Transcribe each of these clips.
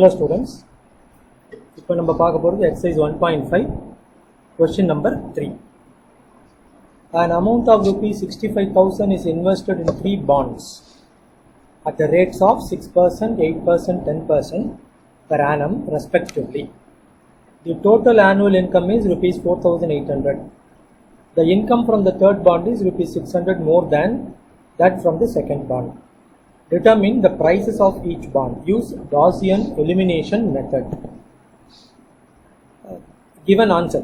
Hello students, இப்போ நம்ம பார்க்க போகிறது exercise 1.5 question number 3. An amount of rupees 65,000 is invested in 3 bonds at the rates of 6%, 8%, 10% per annum respectively. The total annual income is rupees 4,800. The income from the third bond is rupees 600 more than that from the second bond. Determine the prices of each bond. Use Gaussian elimination method. Given answer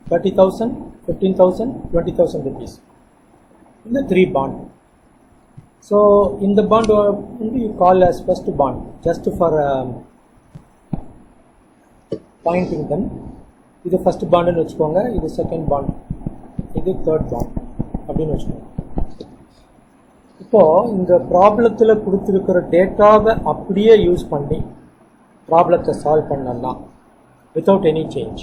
30,000, 15,000, 20,000 rupees in the 3 bond. So in the bond you call as first bond just for pointing them. இது first பாண்டுன்னு வச்சுக்கோங்க, இது second bond, இது third bond அப்படின்னு வச்சுக்கோங்க. இப்போது இந்த ப்ராப்ளத்தில் கொடுத்துருக்கிற டேட்டாவை அப்படியே யூஸ் பண்ணி ப்ராப்ளத்தை சால்வ் பண்ணலாம் வித்தவுட் எனி சேஞ்ச்.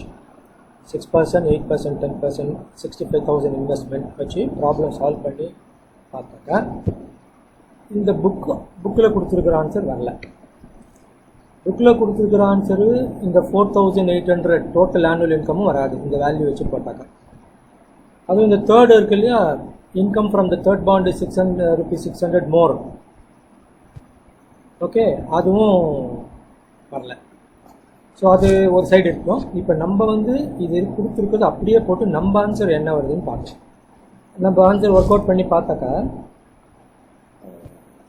6%, 8%, 10%, 65,000 இன்வெஸ்ட்மெண்ட் வச்சு ப்ராப்ளம் சால்வ் பண்ணி பார்த்தாக்கா இந்த புக்கில் கொடுத்துருக்கிற ஆன்சர் வரல. புக்கில் கொடுத்துருக்கிற ஆன்சரு இந்த 4,800 டோட்டல் ஆனுவல் இன்கமும் வராது இந்த வேல்யூ வச்சு போட்டாக்கா. அதுவும் இந்த தேர்டு இருக்கு இல்லையா, income from the third bond 600 more, okay, அதுவும் வரல. ஸோ அது ஒரு சைடு இருக்கும். இப்போ நம்ம இது கொடுத்துருக்கிறது அப்படியே போட்டு நம்ம ஆன்சர் என்ன வருதுன்னு பார்க்கலாம். நம்ம ஆன்சர் ஒர்க் அவுட் பண்ணி பார்த்தாக்கா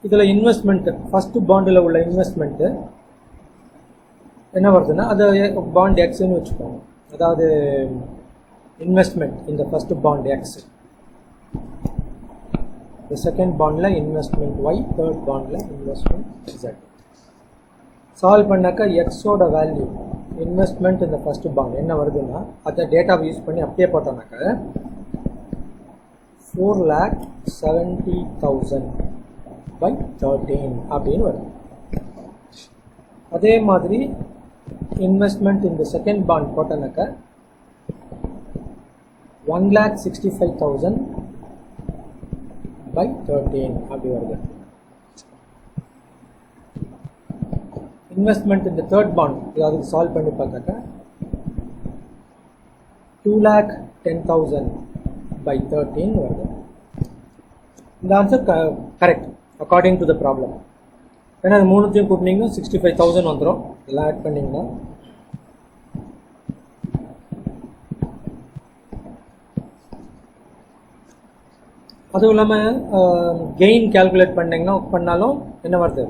இதில் இன்வெஸ்ட்மெண்ட்டு ஃபஸ்ட்டு பாண்டில் உள்ள இன்வெஸ்ட்மெண்ட்டு என்ன வருதுன்னா அது பாண்ட் எக்ஸ்ன்னு வச்சுக்கோங்க. அதாவது இன்வெஸ்ட்மெண்ட் இந்த ஃபஸ்ட்டு பாண்ட் எக்ஸ், இந்த செகண்ட் பாண்டில் இன்வெஸ்ட்மெண்ட் ஒய், தேர்ட் பாண்டில் இன்வெஸ்ட்மெண்ட் இசட். சால்வ் பண்ணாக்கா எக்ஸோட வேல்யூ இன்வெஸ்ட்மெண்ட் இந்த ஃபஸ்ட்டு பாண்ட் என்ன வருதுன்னா அதை டேட்டாவை யூஸ் பண்ணி அப்படியே போட்டோம்னாக்கா 4,70,000 by 13 அப்படின்னு வருது. அதே மாதிரி இன்வெஸ்ட்மெண்ட் இந்த செகண்ட் பாண்ட் போட்டோம்னாக்கா 1,65,000 by 13 அப்படி வருது. இன்வெஸ்ட்மெண்ட் இந்த தேர்ட் பாண்ட் அதுக்கு சால்வ் பண்ணி பார்த்தாக்கா 2,10,000 by 13 வருது. இந்த answer correct according to the problem. ஏன்னா அது மூணுத்தையும் கூட்டினீங்கன்னா 65,000 வந்துடும். எல்லாம் ஆட் பண்ணிங்கன்னா அதுவும் இல்லாமல் கெயின் கேல்குலேட் பண்ணாலும் என்ன வருது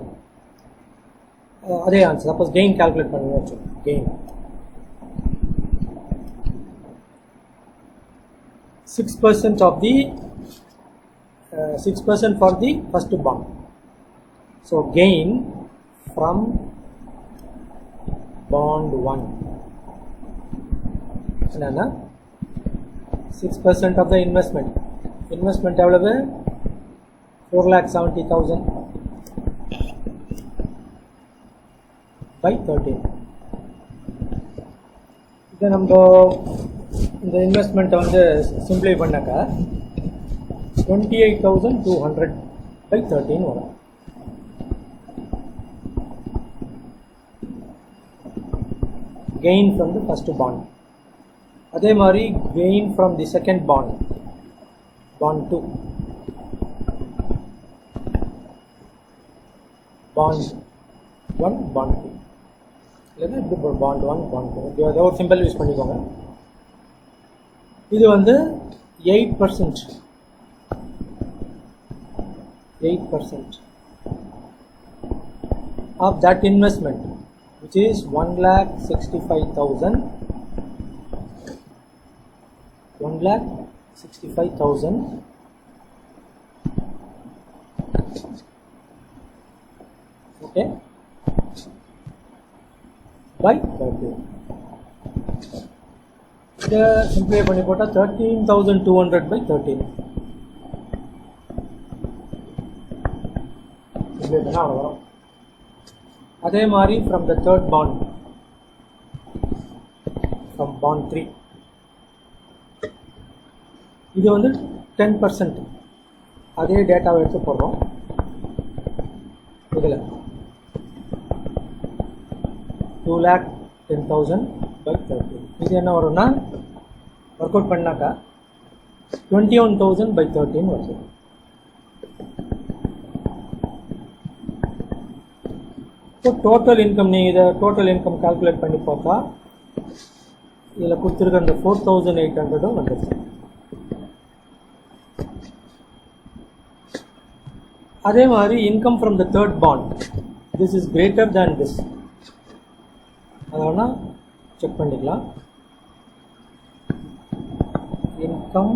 அதே ஆன்சர். சப்போஸ் கெயின் கேல்குலேட் பண்ணி வச்சு gain 6% of the 6% for the first bond. So gain from bond 1 என்னன்னா 6% of the investment எவ்வளவு 4,70,000 by 13. இதை நம்ம இந்த இன்வெஸ்ட்மெண்ட்டை சிம்பிளை பண்ணாக்கா 28,200 by 13 வரும். Gain from the first bond. அதே மாதிரி gain from the second bond 2, bond 1, bond 2, இல்லைன்னா இப்படி bond 1, bond 2 ஏதோ ஒரு சிம்பிள் யூஸ் பண்ணிக்கோங்க. இது 8% of that investment, which is 1,65,000 okay by 13. இதை சிம்பிளை பண்ணி போட்டால் 13,200 by 13 சிம்பிளை பண்ணால் அவ்வளோ வரும். அதே மாதிரி from the third bond, from bond 3 இது 10%. அதே டேட்டாவை எடுத்து போடுறோம். இதில் 2,10,000 by 13. இது என்ன வரும்னா ஒர்க் அவுட் பண்ணாக்கா 21,000 by 13 வருது. ஸோ டோட்டல் இன்கம் நீங்கள் இதை டோட்டல் இன்கம் கால்குலேட் பண்ணி பார்த்தா இதில் கொடுத்துருக்க அந்த 4,800 வந்துடுச்சு. அதே மாதிரி income from the third bond, this is greater than this, அதனால் செக் பண்ணிக்கலாம். Income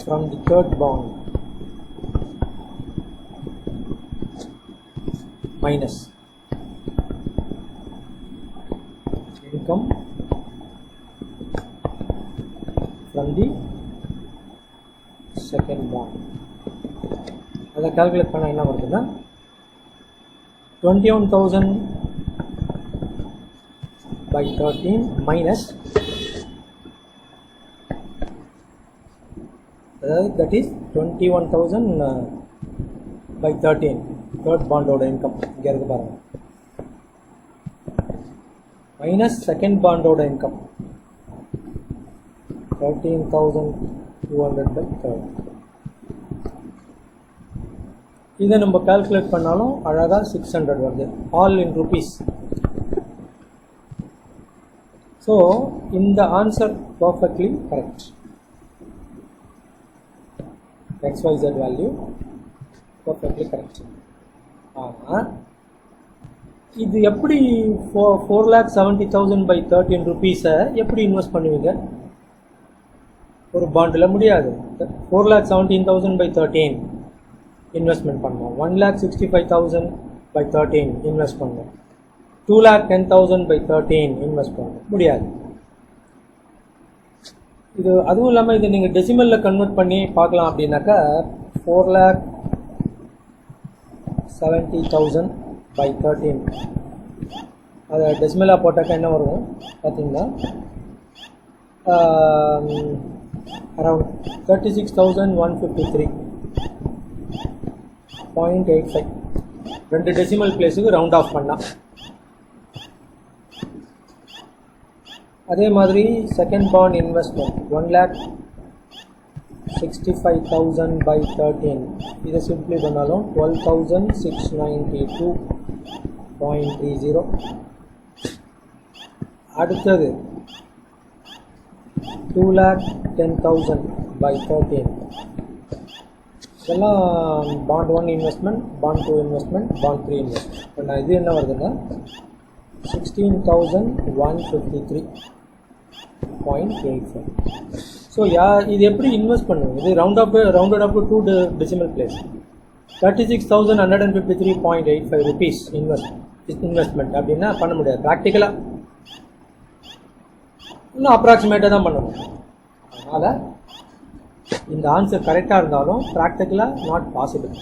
from the third bond minus income from the second bond. அதை கால்குலேட் பண்ண என்ன வருதுன்னா 21,000 by 13 minus, அதாவது that is 21,000 by 13 தேர்ட் பாண்டோட இன்கம் இங்கே இருக்கு பாருங்க, மைனஸ் செகண்ட் பாண்டோட இன்கம் 13,200 by 3rd. இதை நம்ம கால்குலேட் பண்ணாலும் அழகாக 600 வருது, ஆல் இன் ருபீஸ். ஸோ இந்த answer perfectly correct. XYZ value perfectly correct. ஆனால் இது எப்படி 4,70,000 by 13 ருபீஸை எப்படி இன்வெஸ்ட் பண்ணுவீங்க ஒரு பாண்டில்? முடியாது. 4,17,000 by 13 இன்வெஸ்ட்மெண்ட் பண்ணோம், 1,65,000 by 13 இன்வெஸ்ட் பண்ணோம், 2,10,000 by 13 இன்வெஸ்ட் பண்ணோம், முடியாது. இது அதுவும் இல்லாமல் இதை நீங்கள் டெசிமலில் கன்வெர்ட் பண்ணி பார்க்கலாம். அப்படின்னாக்கா 4,70,000 by 13 அதை டெசிமலாக போட்டாக்கா என்ன வரும் பார்த்தீங்கன்னா அரவுண்ட் 36,153.85. ரெண்டு டெசிமல் பிளேஸுக்கு ரவுண்ட் ஆஃப் பண்ணால். அதே மாதிரி செகண்ட் பாண்ட் இன்வெஸ்ட்மெண்ட் 1,65,000 by 13, இதை சிம்பிளி பண்ணாலும் 12,692.30. அடுத்தது 2,10,000 by 13, இதெல்லாம் bond 1 investment, bond 2 investment, bond 3 investment. இப்போ நான் இது என்ன வருதுன்னா 16,153.85. ஸோ இது எப்படி இன்வெஸ்ட் பண்ணுவோம்? இது rounded up to 2 decimal place. 36,153.85 rupees investment அப்படின்னா பண்ண முடியாது ப்ராக்டிக்கலாக, இன்னும் அப்ராக்சிமேட்டாக தான் பண்ணணும். அதனால் இந்த ஆன்சர் கரெக்டாக இருந்தாலும் ப்ராக்டிக்கலாக நாட் பாசிபிள்.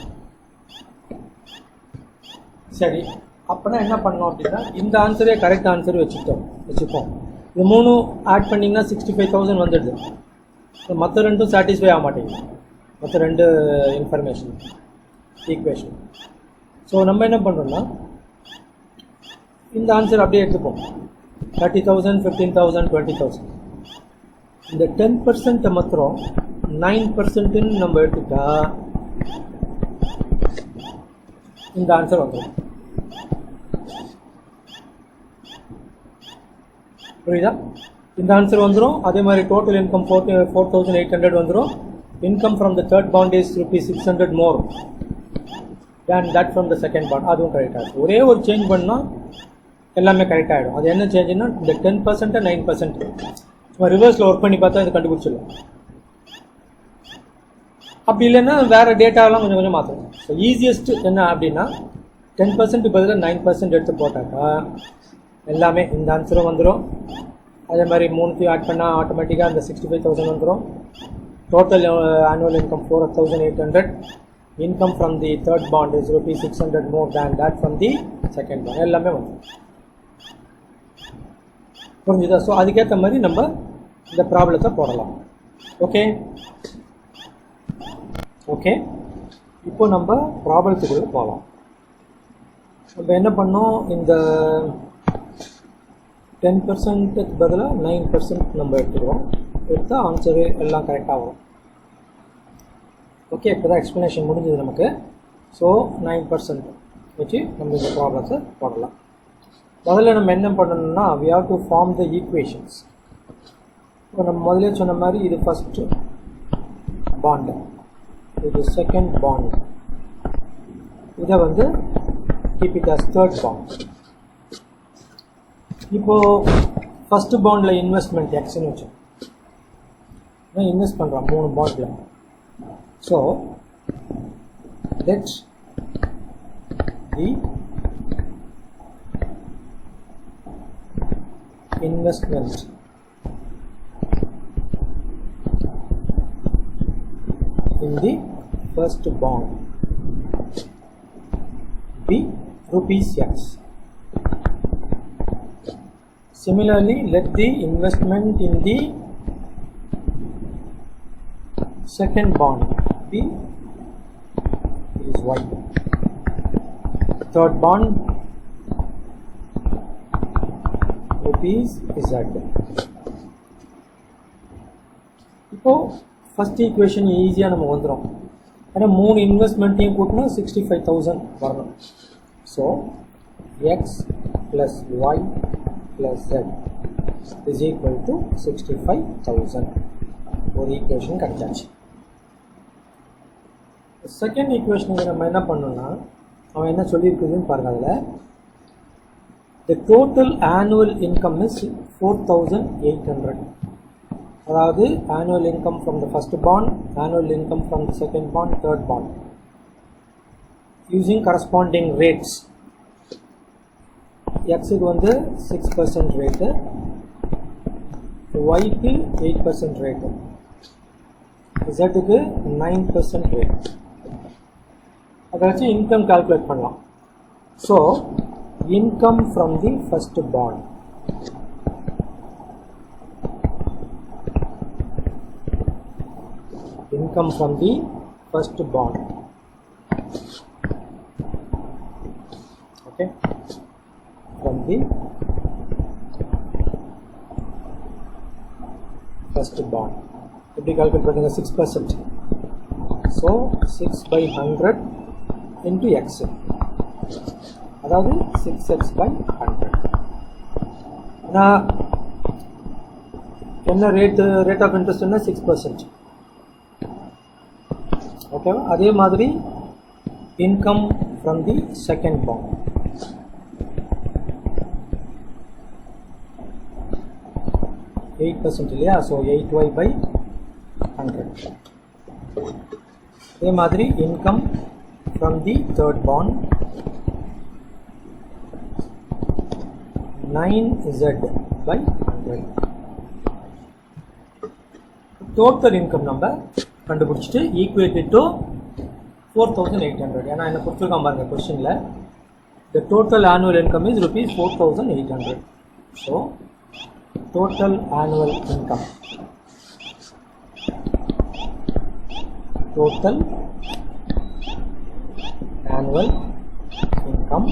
சரி, அப்போனா என்ன பண்ணோம் அப்படின்னா இந்த ஆன்சரே கரெக்ட் ஆன்சர் வச்சுப்போம். இது 3 ஆட் பண்ணிங்கன்னா 65,000 வந்துடுது. மற்ற ரெண்டும் சாட்டிஸ்ஃபை ஆக மாட்டேங்குது, மற்ற ரெண்டு இன்ஃபர்மேஷன் ஈக்குவேஷன். ஸோ நம்ம என்ன பண்ணுறோம்னா இந்த ஆன்சர் அப்படியே எடுத்துப்போம். 30,000, 15,000, 20,000. இந்த 10% மாத்திரம் 9%ன்னு நம்ம எடுத்துட்டா இந்த ஆன்சர் வந்துடும். புரியுதா? இந்த ஆன்சர் வந்துடும். அதே மாதிரி டோட்டல் இன்கம் 4,800 வந்துடும். Income from the third bond is ₹600 more than that from the second bond, அதுவும் கரெக்டாக இருக்கும். ஒரே ஒரு சேஞ்ச் பண்ணால் எல்லாமே கரெக்ட் ஆகிடும். அது என்ன சேஞ்சுன்னா இந்த 10% 9%. நம்ம ரிவர்ஸில் ஒர்க் பண்ணி பார்த்தா இது கண்டுபிடிச்சிடலாம். அப்படி இல்லைன்னா வேறு டேட்டாவெலாம் கொஞ்சம் கொஞ்சம் மாற்றணும். ஸோ ஈஸியஸ்ட்டு என்ன அப்படின்னா 10% பதிலாக 9% எடுத்து போட்டாக்கா எல்லாமே இந்த ஆன்சரும் வந்துடும். அதே மாதிரி 3 ஆட் பண்ணால் ஆட்டோமேட்டிக்காக அந்த 65,000 வந்துடும். Total annual income 4,800. Income from the third bond is ₹600 more than that from the second bond, எல்லாமே வந்துடும். புரிஞ்சுதா? ஸோ அதுக்கேற்ற மாதிரி நம்ம இந்த ப்ராப்ளத்தை போடலாம். ஓகே, இப்போ நம்ம ப்ராப்ளத்துக்குள்ளே போகலாம். நம்ம என்ன பண்ணோம், இந்த 10% பதிலாக 9% நம்ம எடுத்துக்கிறோம். எடுத்தால் ஆன்சரு எல்லாம் கரெக்டாக வரும். ஓகே, இப்போ தான் எக்ஸ்ப்ளனேஷன் முடிஞ்சது நமக்கு. ஸோ 9% வச்சு நம்ம இந்த ப்ராப்ளம்ஸை போடலாம். முதல்ல நம்ம என்ன பண்ணணும்னா, we have to form the equations. இப்போ நம்ம முதல்ல சொன்ன மாதிரி இது ஃபஸ்ட்டு பாண்டு, இது செகண்ட் பாண்ட், இதை வந்து keep it as third bond. இப்போது ஃபஸ்ட்டு பாண்டில் இன்வெஸ்ட்மெண்ட் எக்ஸ்ன்னு வச்சோம், இன்வெஸ்ட் பண்ணுறோம் 3 பாண்டில். So let the investment in the first bond be rupees X. Similarly, let the investment in the second bond be is Y. Third bond rupees Z. இப்போ first equation ஈஸியாக நம்ம வந்துடும். ஏன்னா 3 இன்வெஸ்ட்மெண்ட்டையும் கூட்டினா 65,000 வரணும். So X plus Y plus Z is equal to 65,000. ஒரு equation கிடைச்சாச்சு. செகண்ட் ஈக்குவேஷனுக்கு நம்ம என்ன பண்ணோம்னா, அவன் என்ன சொல்லியிருக்குதுன்னு பாருங்கள். அதில் the total annual income is 4,800. அதாவது annual income from the first bond, annual income from the second bond, third bond, using corresponding rates. X க்கு வந்து 6% rate, Y க்கு 8% rate, Z க்கு 9% rate. அதை வச்சு இன்கம் கால்குலேட் பண்ணலாம். So income from the first bond, income from the first bond, okay, from the first bond எப்படி calculate பண்ணுங்க, 6%. So 6/100 into x, அதாவது 6x/100. நான் என்ன ரேட் ஆஃப் இன்ட்ரெஸ்ட்னா 6%. ஓகேவா? அதே மாதிரி income from the second bond, %8 இல்லையா? So 8y/100. அதே மாதிரி income from the third bond 9z/100. Total income நம்ம கண்டுபிடிச்சிட்டு ஈக்குவேட்டட் டு 4,800. ஏன்னா என்ன கொடுத்துருக்கான் பாருங்க கொஸ்டினில், the total annual income is rupees 4,800. so total annual income, total annual income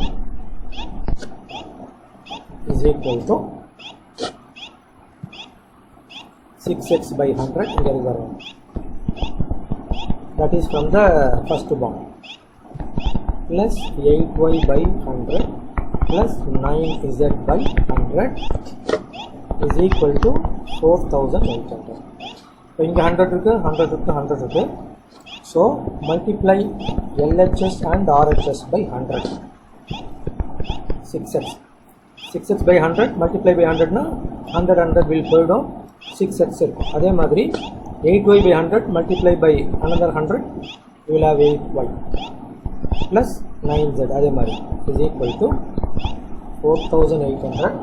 is equal to 6x/100. இங்கே வரும், that is from the first bond, plus 8y/100 plus 9z/100 is equal to 4,800. இப்போ இங்கே 100 இருக்கு, 100 இருக்கு, 100 இருக்கு. So multiply LHS and RHS by 100. 6x/100 multiply by 100 னா 100 will போயிடும், 6x இருக்கும். அதே மாதிரி 8y/100 multiply by another 100 you will have 8y plus 9z அதே மாதிரி is equal to 4,800.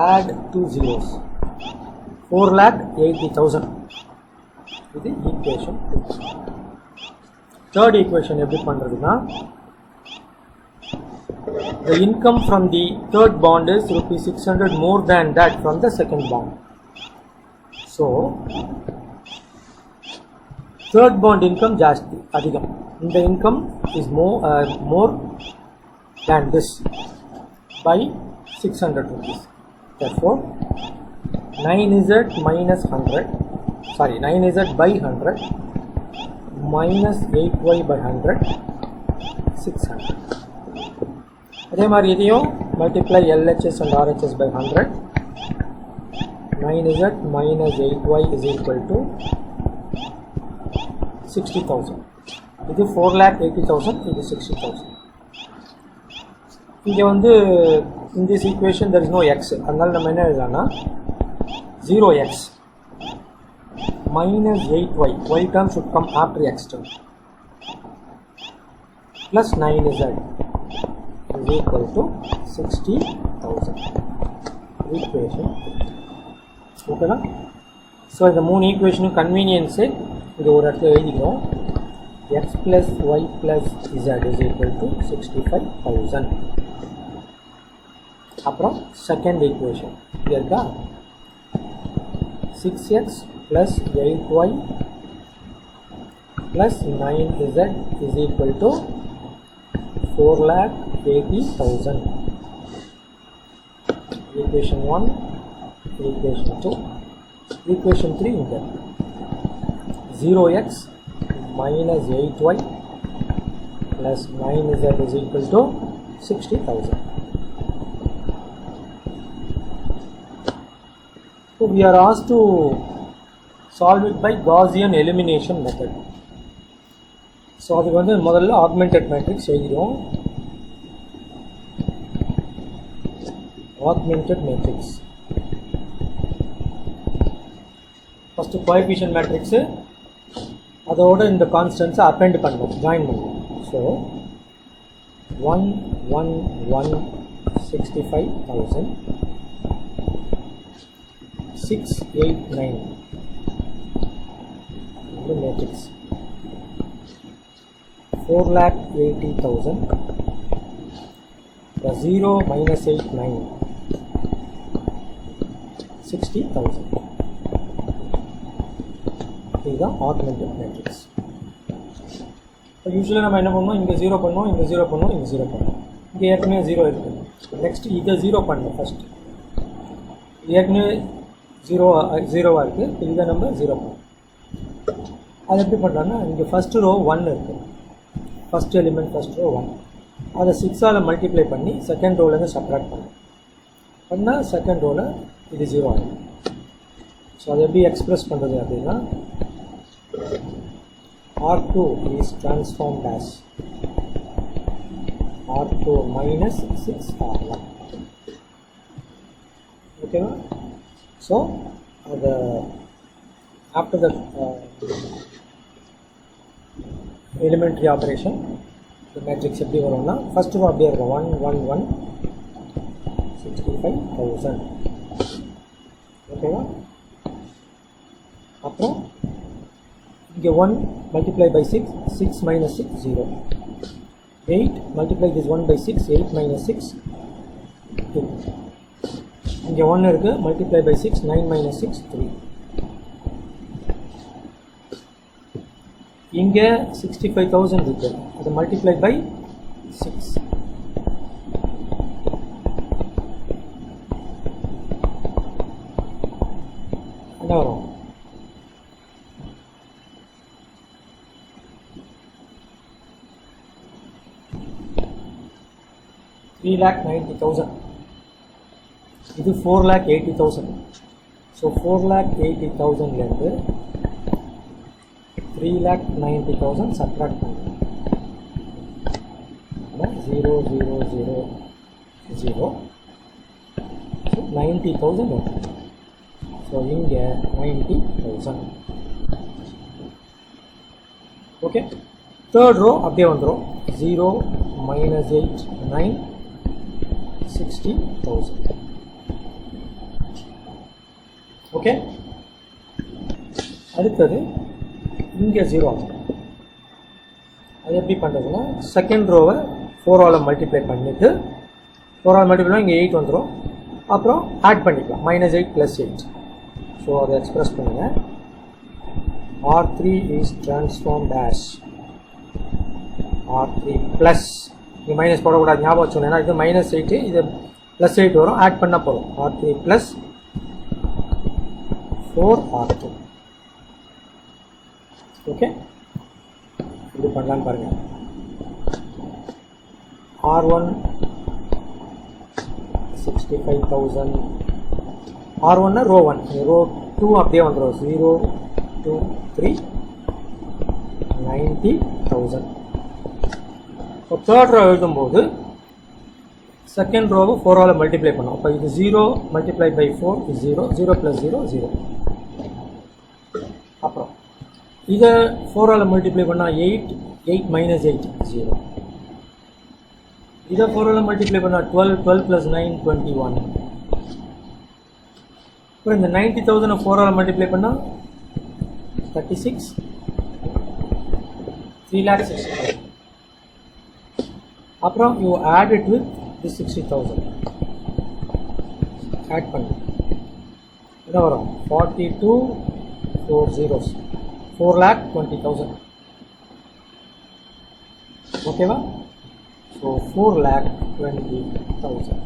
add 2 zeros, 4,80,000. இது ஈக்குவேஷன். தேர்ட் ஈக்குவேஷன் எப்படி பண்ணுறதுன்னா, the income from the third bond is ₹600 more than that from the second bond. So third bond income ಜಾಸ್ತಿ, ಅಧಿಕಂ. The income is more than this by 600 rupees. Therefore 9z minus 100, sorry 9z by 100 minus 8y by 100 600. அதே மாதிரி இதையும் multiply LHS and RHS by 100. 9z minus 8y is equal to 60,000. இது 4,80,000, இது 60,000. இங்கே வந்து in this equation there is no x, அதனால நம்ம என்ன எழுதலாம்னா 0x minus 8y, y term should come after x term, plus 9z is equal to 60,000. equation. ஓகேனா? So இந்த 3 ஈக்குவேஷனும் convenience இது ஒரு இடத்துல எழுதிக்கிறோம். x plus y plus z is equal to 65,000. அப்புறம் செகண்ட் ஈக்குவேஷன் இது இருக்கா, 6x plus 8y plus 9z is equal to 4,80,000. equation 1, equation 2, equation 3 in there. 0x minus 8y plus 9z is equal to 60,000. So we are asked to solve it by Gaussian elimination method. So அதுக்கு வந்து முதல்ல augmented matrix எழுதிடுவோம். augmented matrix first coefficient matrix அதோட இந்த கான்ஸ்டன்ட்ஸை append பண்ணுவோம், join பண்ணுவோம். So 1 1 1 65,000 6 8 9 இந்த matrix 4,80,000 0 minus 8 9 60,000. இதுதான் augmented matrix. இப்போ யூஸ்வலாக நம்ம என்ன பண்ணுவோம், இங்கே 0 பண்ணுவோம், இங்கே 0 பண்ணுவோம், இங்கே 0 பண்ணுவோம். இங்கே ஏற்கனவே 0 இருக்குது. நெக்ஸ்ட் இதை 0 பண்ணணும். ஃபஸ்ட் ஏற்கனவே 0வாக இருக்குது, இதை நம்ம 0 பண்ணணும். அது எப்படி பண்ணுறோன்னா, இங்கே ஃபஸ்ட்டு ரோ 1 இருக்குது, ஃபஸ்ட் எலிமெண்ட் ஃபஸ்ட் ரோ 1, அதை 6ஆல் மல்டிப்ளை பண்ணி செகண்ட் ரோலேருந்து சப்ராக்ட் பண்ணால் செகண்ட் ரோவில் இது 0 ஆகும். ஸோ அதை எப்படி எக்ஸ்பிரஸ் பண்ணுறது அப்படின்னா, R2 is transformed as R2 minus 6R1. ஓகேவா? ஸோ அது ஆஃப்டர் த எலிமெண்ட்ரி ஆப்ரேஷன் இந்த மேட்ரிக்ஸ் எப்படி வரும்னா, ஃபஸ்ட்டு ரோ அப்படியே இருக்கும், 1 1 1 65,000. ஓகேவா? அப்புறம் இங்கே 1 multiply by 6, 6 minus 6 0, 8 multiply this 1 by 6, 8 minus 6 2, இங்கே 1 இருக்குது, multiply by 6, 9 minus 6 3, இங்கே 65,000 இருக்குது, அது multiply by 6, என்ன வரும், 3,90,000. இது 4,80,000. ஸோ 4,80,000லேருந்து 3,90,000 சப்ராக்ட் பண்ணுங்க. 0 0 0 0 ஸோ 90,000 வரும். ஸோ இங்கே 90,000. ஓகே, தேர்ட் ரோ அப்படியே வந்துடும், 0 minus 8 9 60,000. ஓகே, அடுத்தது இங்கே 0 ஆகும். அது எப்படி பண்ணுறதுன்னா, செகண்ட் ரோவை 4ஆல் மல்டிப்ளை பண்ணிவிட்டு 4ஆல் மல்டிப்ளை பண்ணால் இங்கே 8 வந்துடும். அப்புறம் ஆட் பண்ணிக்கலாம், minus 8 plus 8. ஸோ அதை எக்ஸ்பிரஸ் பண்ணுங்கள். R3 is transformed as R3 plus இங்கே மைனஸ் போடக்கூடாது, ஞாபகம் வச்சுக்கணும். ஏன்னா இது -8, இது +8 வரும், ஆட் பண்ண போகிறோம். R3 + 4R2. ஓகே, இது பண்ணலான்னு பாருங்கள். R1 65,000. R1 ரோ 1, ரோ 2 அப்படியே வந்துடும். 0 2 3 90,000. இப்போ தேர்ட் ரோ எழுதும்போது செகண்ட் ரோவை 4ஆல் மல்டிப்ளை பண்ணோம். அப்போ இது 0 × 4 is 0, 0 + 0 0. அப்புறம் இதை 4ஆல் மல்டிப்ளை பண்ணால் 8, 8 - 8 0. இதை 4ஆல் மல்டிப்ளை பண்ணால் 12, 12 + 9 21. இப்போ இந்த 90,000 4ஆல் மல்டிப்ளை பண்ணால் 36, 3,60,000. அப்புறம் you add it with this 60,000. ஆட் பண்ணு, என்ன வரும்? 42 4 zeros, 4,20,000. ஓகேவா? ஸோ 4,20,000.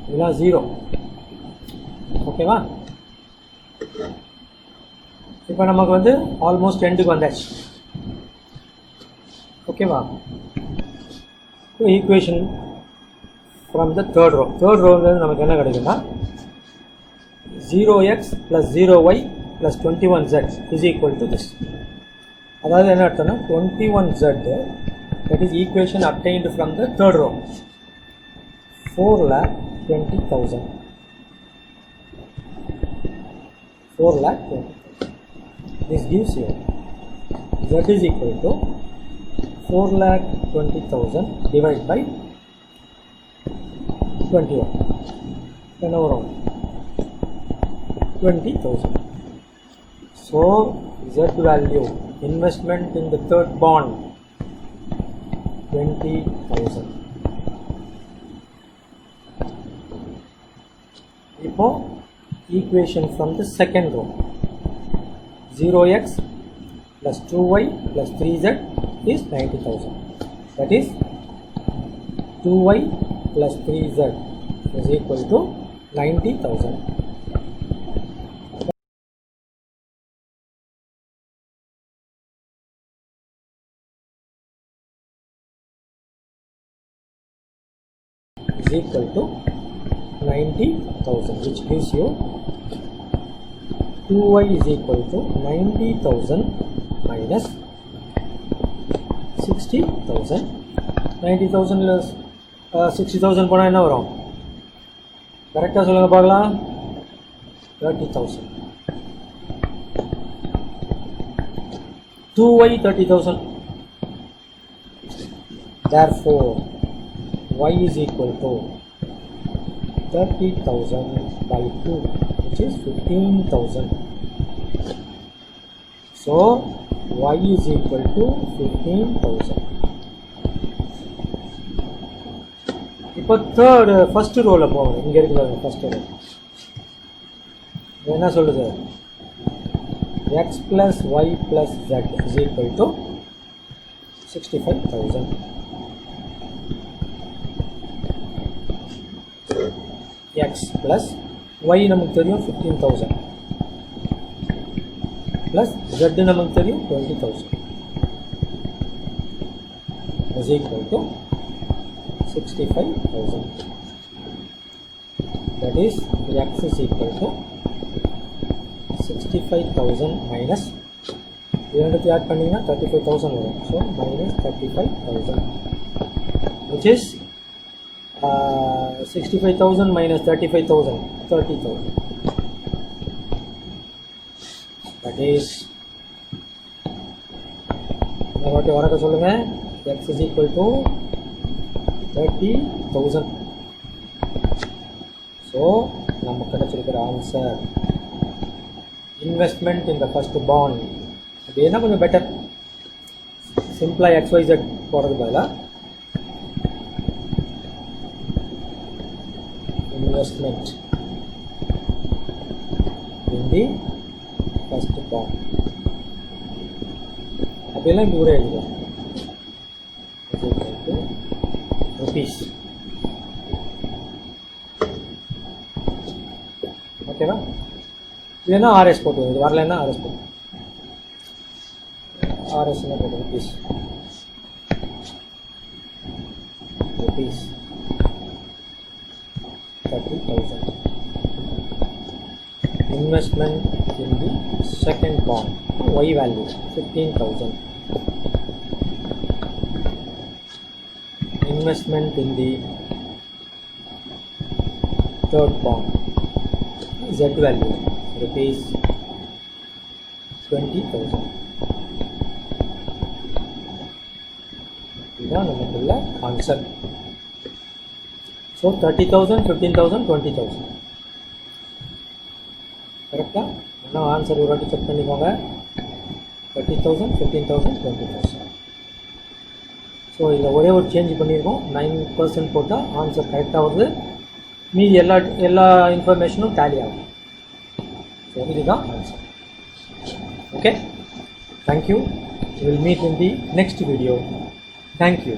இதெல்லாம் 0. ஓகேவா? இப்போ நமக்கு வந்து ஆல்மோஸ்ட் எண்டுக்கு வந்தாச்சு. ஓகேவா? Equation from the third row. Third ரோங்கிறது நமக்கு என்ன கிடைக்குன்னா 0x + 0y + 21z is equal to this. அதாவது என்ன அர்த்தம்னா 21z, that is equation obtained from the third row, 4,20,000. 4,20,000. This gives you z is equal to 4,20,000 divided by 21. என்ன வரும்? 20,000. So z value, investment in the third bond, 20,000. இப்போ equation from the second row, 0x + 2y + 3z is 90,000. That is 2y + 3z is equal to 90,000. Is equal to 90,000, which gives you 2y is equal to 90,000 minus 60,000. 90,000 60,000 போனால் என்ன வரும்? கரெக்டாக சொல்லுங்கள் பார்க்கலாம். 30,000. 2y 30,000. Therefore y is equal to 30,000 by 2, which is 15,000. So y is equal to 15,000. இப்போ third first ரோவில் போகணும். இங்கே இருக்கிற ஃபஸ்ட்டு ரோ என்ன சொல்லுது? x + y + z is equal to 65,000. x plus y நமக்கு தெரியும் 15,000 plus z நமக்கு தெரியும் 20,000 is equal to 65,000. That is x is equal to 65,000 minus இரண்டுத்தையும் add பண்ணிங்கன்னா 35,000 வரும். So minus 35,000, which is 65,000 minus 35,000, 30,000. That is, இந்த வாட்டி வரக்க சொல்லுங்க. x is equal to 30,000. So நமக்கு கிடைச்சிருக்கிற answer investment in the first bond. அது என்ன கொஞ்சம் பெட்டர், சிம்பிளாக XYZ போடுறது பதிலாக investment in the first bond. அப்படியெல்லாம் இங்கே கூட எழுதுவோம். rupees. ஓகேவா? இல்லைன்னா ஆர்எஸ் போட்டுவோம். இது வரலைன்னா ஆர்எஸ் போட்டுவோம். ஆர்எஸ் என்ன போட்டு rupees. Rupees 30,000. Investment in the second bond. Y value 15,000. Investment in the third bond. Z value rupees 20,000. இதுதான் நமக்குள்ள ஆன்சர். ஸோ 30,000, 15,000, 20,000. கரெக்டாக? என்ன ஆன்சர் ஒரு வாட்டி செக் பண்ணிக்கோங்க. 30,000, 15,000, 20,000. ஸோ இதில் ஒரே ஒரு சேஞ்ச் பண்ணியிருக்கோம். 9% போட்டால் ஆன்சர் கரெக்டாக வருது. மீதி எல்லா இன்ஃபர்மேஷனும் டேலி ஆகும். ஸோ இதுதான் answer. Okay, thank you. Will meet in the next video. Thank you.